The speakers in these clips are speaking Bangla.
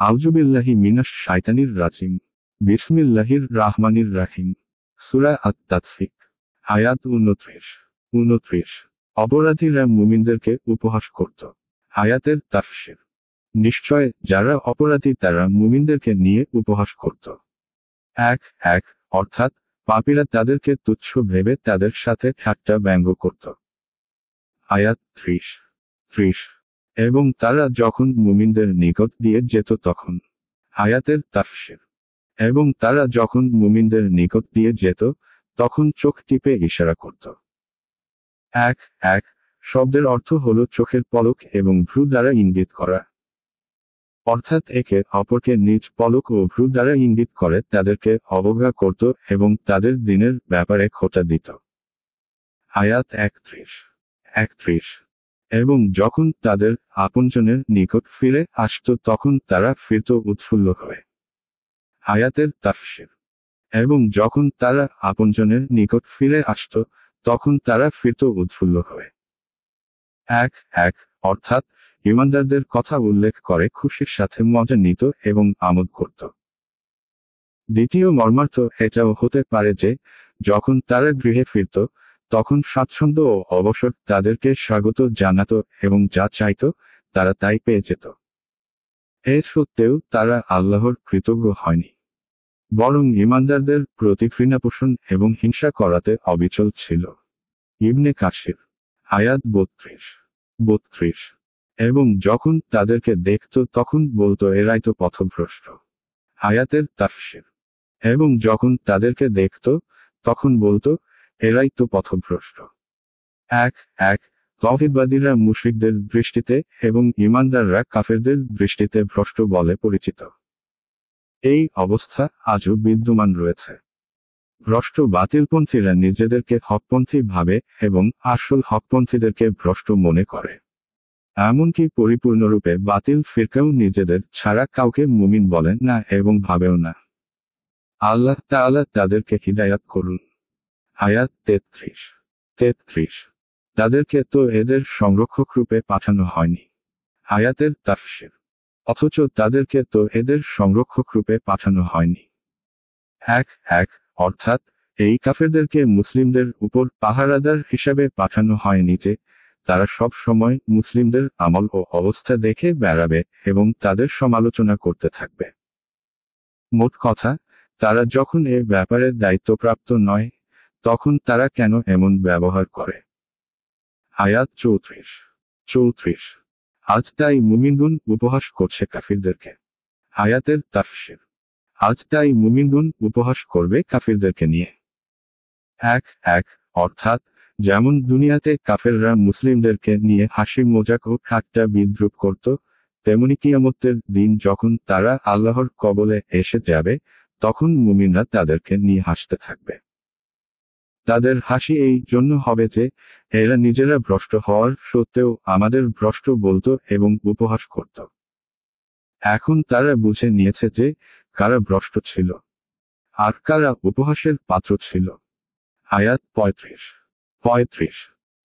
আউযুবিল্লাহি মিনাশ শাইতানির রাজিম। বিসমিল্লাহির রাহমানির রাহিম। সূরা আত-তাতফিক। আয়াত 29। অপরাধীরা মুমিনদেরকে উপহাস করত। আয়াতের তাফসীর। নিশ্চয় যারা অপরাধী তারা মুমিনদেরকে নিয়ে উপহাস করত। 1 অর্থাৎ পাপীরা তাদেরকে তুচ্ছ ভেবে তাদের সাথে ঠাট্টা ব্যঙ্গ করত। আয়াত 30। এবং তারা যখন মুমিনদের নিকট দিয়ে যেত তখন। আয়াতের তাফসীর। এবং তারা যখন মুমিনদের নিকট দিয়ে যেত তখন চোখ টিপে ইশারা করত। 1 শব্দের অর্থ হল চোখের পলক এবং ভ্রু দ্বারা ইঙ্গিত করা। অর্থাৎ একে অপরকে নিজ পলক ও ভ্রু দ্বারা ইঙ্গিত করে তাদেরকে অবজ্ঞা করত এবং তাদের দিনের ব্যাপারে খোঁটা দিত। আয়াত 31। এবং যখন তাদের আপনজনের নিকট ফিরে আসত তখন তারা ফিরত উৎফুল্ল হয়ে। আয়াতের তাফসীর। এবং যখন তারা আপনজনের নিকট ফিরে আসত তখন তারা ফিরত উৎফুল্ল হয়ে। 1 অর্থাৎ ঈমানদারদের কথা উল্লেখ করে খুশির সাথে মজা নিত এবং আমোদ করত। দ্বিতীয় মর্মার্থ এটাও হতে পারে যে যখন তারা গৃহে ফিরত তখন স্বাচ্ছন্দ্য ও অবসর তাদেরকে স্বাগত জানাত এবং যা চাইত তারা তাই পেয়ে যেত। এ সত্ত্বেও তারা আল্লাহর কৃতজ্ঞ হয়নি, বরং ঈমানদারদের প্রতি ঘৃণা পোষণ এবং হিংসা করাতে অবিচল ছিল। ইবনে কাসির। আয়াত 32। এবং যখন তাদেরকে দেখত তখন বলতো এরাই তো পথভ্রষ্ট। আয়াতের তাফসীর। এবং যখন তাদেরকে দেখত তখন বলতো এরাই তো পথভ্রষ্ট। 1 তাওহীদবাদীরা মুশরিকদের দৃষ্টিতে এবং ঈমানদাররা কাফেরদের দৃষ্টিতে ভ্রষ্ট বলে পরিচিত। এই অবস্থা আজও বিদ্যমান রয়েছে। ভ্রষ্ট বাতিলপন্থীরা নিজেদেরকে হকপন্থী ভাবে এবং আসল হকপন্থীদেরকে ভ্রষ্ট মনে করে। এমনকি পরিপূর্ণরূপে বাতিল ফিরকাও নিজেদের ছাড়া কাউকে মুমিন বলেন না এবং ভাবেও না। আল্লাহ তাআলা তাদেরকে হিদায়াত করুন। আয়াত 33। তাদেরকে তো এদের সংরক্ষক রূপে পাঠানো হয়নি। আয়াতের তাফসীর। অথচ তাদেরকে তো এদের সংরক্ষক রূপে পাঠানো হয়নি। 1 অর্থাৎ এই কাফেরদেরকে মুসলিমদের উপর পাহারাদার হিসাবে পাঠানো হয়নি যে তারা সব সময় মুসলিমদের আমল ও অবস্থা দেখে বেড়াবে এবং তাদের সমালোচনা করতে থাকবে। মোট কথা, তারা যখন এ ব্যাপারে দায়িত্বপ্রাপ্ত নয় তখন তারা কেন এমন ব্যবহার করে। আয়াত 34। আজ তাই মুমিনগণ উপহাস করছে কাফিরদেরকে। আয়াতের তাফসীর। আজ তাই মুমিনগণ উপহাস করবে কাফিরদেরকে নিয়ে। 1 অর্থাৎ যেমন দুনিয়াতে কাফেররা মুসলিমদেরকে নিয়ে হাসি মজাক ও ঠাট্টা বিদ্রূপ করত, তেমনি কিয়ামতের দিন যখন তারা আল্লাহর কবলে এসে যাবে তখন মুমিনরা তাদেরকে নিয়ে হাসতে থাকবে। তাদের হাসি এই জন্য হবে যে এরা নিজেরা ভ্রষ্ট হওয়ার সত্ত্বেও আমাদের ভ্রষ্ট বলতো এবং উপহাস করত। এখন তারা বুঝে নিয়েছে যে কারা ভ্রষ্ট ছিল আর কারা উপহাসের পাত্র ছিল। আয়াত 35।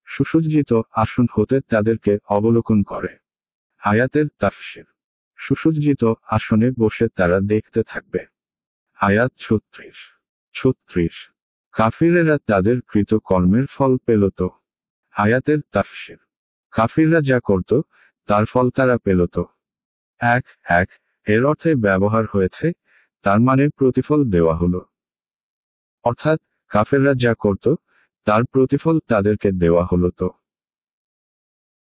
সুসজ্জিত আসন হতে তাদেরকে অবলোকন করে। আয়াতের তাফসীর। সুসজ্জিত আসনে বসে তারা দেখতে থাকবে। আয়াত 36। কাফিরেরা তাদের কৃত কর্মের ফল পেল তো। আয়াতের তাফসীর। কাফিররা যা করত তার ফল তারা পেল তো। 1 এর অর্থে ব্যবহার হয়েছে তার মানে প্রতিফল দেওয়া হলো। অর্থাৎ কাফেররা যা করত তার প্রতিফল তাদেরকে দেওয়া হলো তো।